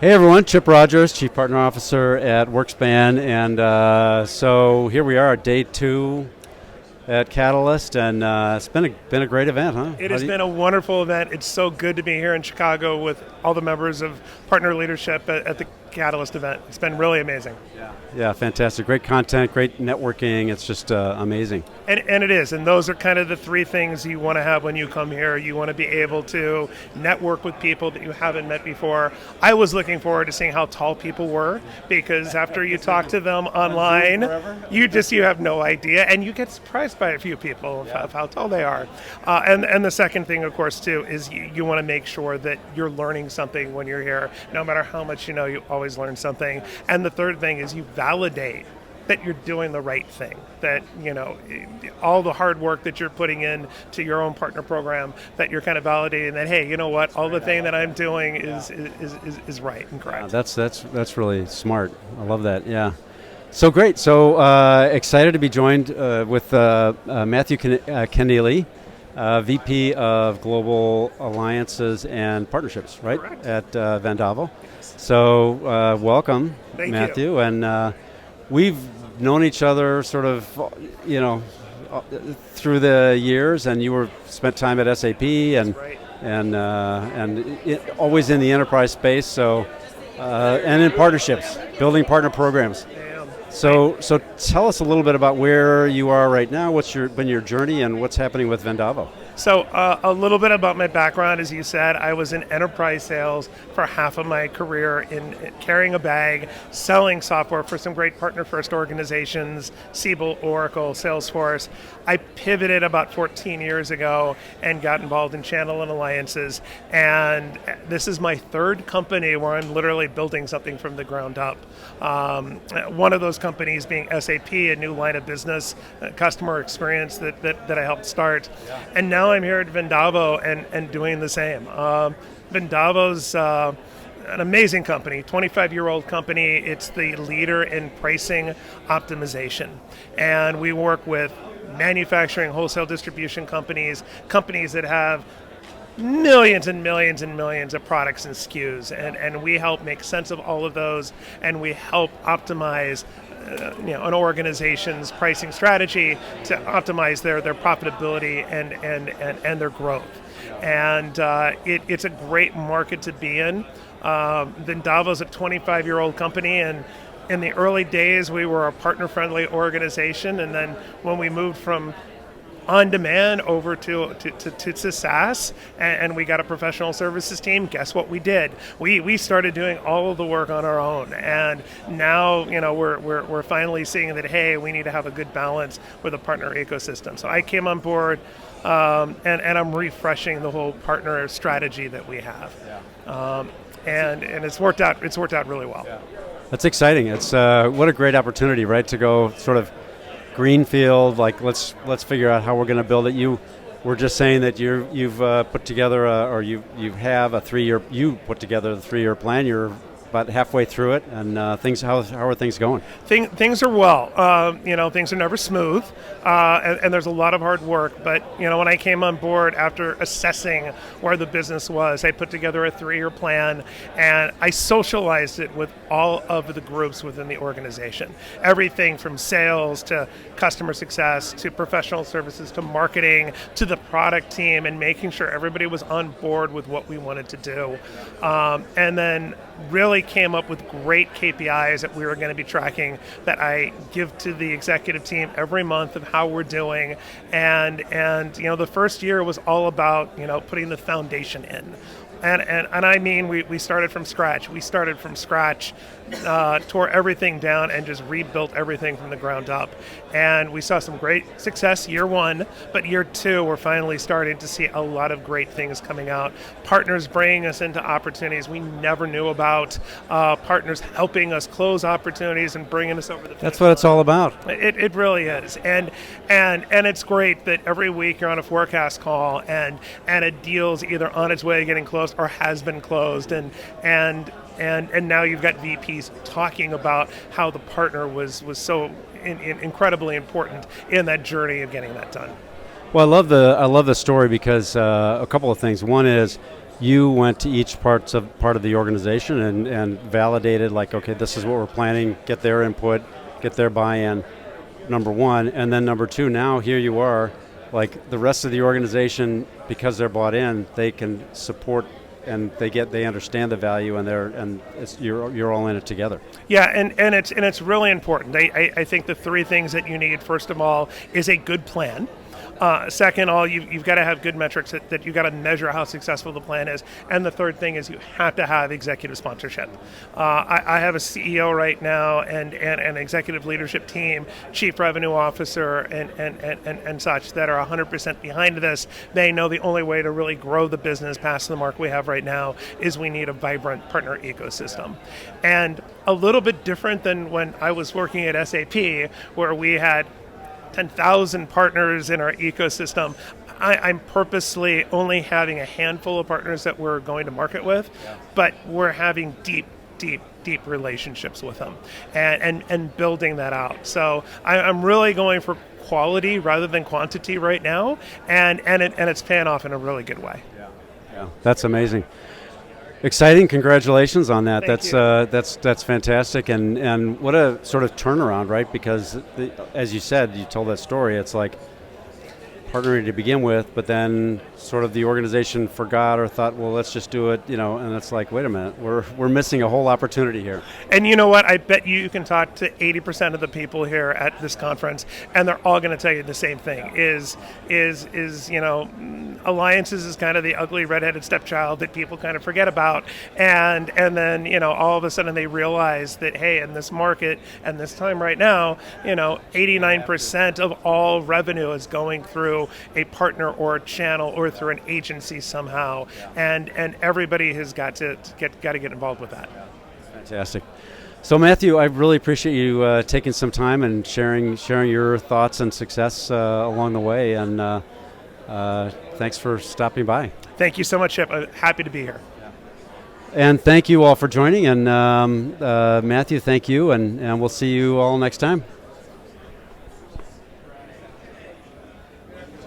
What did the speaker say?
Hey everyone, Chip Rogers, Chief Partner Officer at WorkSpan, and so here we are at day 2 at Catalyst, and it's been a great event, huh? It has been a wonderful event. It's so good to be here in Chicago with all the members of partner leadership at the Catalyst event. It's been really amazing. Yeah, fantastic. Great content, great networking. It's just amazing. And it is. And those are kind of the 3 things you want to have when you come here. You want to be able to network with people that you haven't met before. I was looking forward to seeing how tall people were, because after you talk to them online, you have no idea, and you get surprised by a few people of how tall they are. And the second thing, of course, too, is you want to make sure that you're learning something when you're here. No matter how much you know, you always learn something. And the third thing is you validate that you're doing the right thing, that all the hard work that you're putting in to your own partner program, that you're kind of validating that, hey, you know what, all the thing that I'm doing is right and correct. Yeah, that's really smart. I love that. Yeah. So great. So excited to be joined with Matthew Kenneally, VP of Global Alliances and Partnerships, right? Correct. At Vendavo. Yes. So welcome, Thank Matthew. you. And we've known each other sort of, through the years, and you spent time at SAP, and right. and always in the enterprise space. So and in partnerships, building partner programs. So tell us a little bit about where you are right now. What's been your journey, and what's happening with Vendavo? So a little bit about my background. As you said, I was in enterprise sales for half of my career, in carrying a bag, selling software for some great partner-first organizations, Siebel, Oracle, Salesforce. I pivoted about 14 years ago and got involved in channel and alliances. And this is my 3rd company where I'm literally building something from the ground up. One of those companies being SAP, a new line of business, customer experience that I helped start. Yeah. And now I'm here at Vendavo and doing the same. Vendavo's an amazing company, 25-year-old company. It's the leader in pricing optimization. And we work with manufacturing, wholesale distribution companies that have millions and millions and millions of products and SKUs, and we help make sense of all of those, and we help optimize an organization's pricing strategy to optimize their profitability and their growth. And it's a great market to be in. Vendavo's a 25-year-old company, and in the early days we were a partner-friendly organization, and then when we moved from on-demand over to SaaS, and we got a professional services team, guess what we did? We started doing all of the work on our own, and now we're finally seeing that, hey, we need to have a good balance with a partner ecosystem. So I came on board, and I'm refreshing the whole partner strategy that we have, and it's worked out really well. Yeah. That's exciting. It's what a great opportunity, right, to go sort of greenfield, like let's figure out how we're going to build it. You were just saying that you've put together you put together the 3-year plan. You're about halfway through it, and how are things going? Things are well. Things are never smooth, and there's a lot of hard work. But when I came on board after assessing where the business was, I put together a 3-year plan, and I socialized it with all of the groups within the organization. Everything from sales to customer success to professional services to marketing to the product team, and making sure everybody was on board with what we wanted to do, and then really came up with great KPIs that we were going to be tracking, that I give to the executive team every month of how we're doing. And the first year was all about putting the foundation in. And I mean, we started from scratch. We started from scratch, tore everything down, and just rebuilt everything from the ground up. And we saw some great success year 1, but year 2, we're finally starting to see a lot of great things coming out. Partners bringing us into opportunities we never knew about. Partners helping us close opportunities and bringing us over the finish That's what it's all about. It really is. And it's great that every week you're on a forecast call, and a deal's either on its way to getting closed or has been closed, and now you've got VPs talking about how the partner was so incredibly important in that journey of getting that done. Well, I love the story because a couple of things. One is you went to each part of the organization and validated, like, okay, this is what we're planning, get their input, get their buy-in, number one. And then number two, now here you are, like the rest of the organization, because they're bought in, they can support and they understand the value, and you're all in it together. Yeah, and it's really important. I think the three things that you need, first of all, is a good plan. Second, you've got to have good metrics that you've got to measure how successful the plan is. And the third thing is you have to have executive sponsorship. I have a CEO right now and an executive leadership team, chief revenue officer and such that are 100% behind this. They know the only way to really grow the business past the mark we have right now is we need a vibrant partner ecosystem. And a little bit different than when I was working at SAP, where we had 10,000 partners in our ecosystem. I'm purposely only having a handful of partners that we're going to market with, but we're having deep relationships with them and building that out. So I'm really going for quality rather than quantity right now, and it's paying off in a really good way. Yeah, that's amazing. Exciting! Congratulations on that. Thank That's fantastic, and what a sort of turnaround, right? Because as you said, you told that story. It's like partnering to begin with, but then sort of the organization forgot or thought, well, let's just do it, and it's like, wait a minute, we're missing a whole opportunity here. And you know what? I bet you can talk to 80% of the people here at this conference, and they're all going to tell you the same thing: is alliances is kind of the ugly redheaded stepchild that people kind of forget about, and then all of a sudden they realize that, hey, in this market and this time right now, 89% of all revenue is going through a partner or a channel or through an agency somehow, and everybody has got to get involved with that. Fantastic. So Matthew, I really appreciate you taking some time and sharing your thoughts and success along the way, and thanks for stopping by. Thank you so much, Chip. I'm happy to be here. And thank you all for joining, and Matthew, thank you, and we'll see you all next time.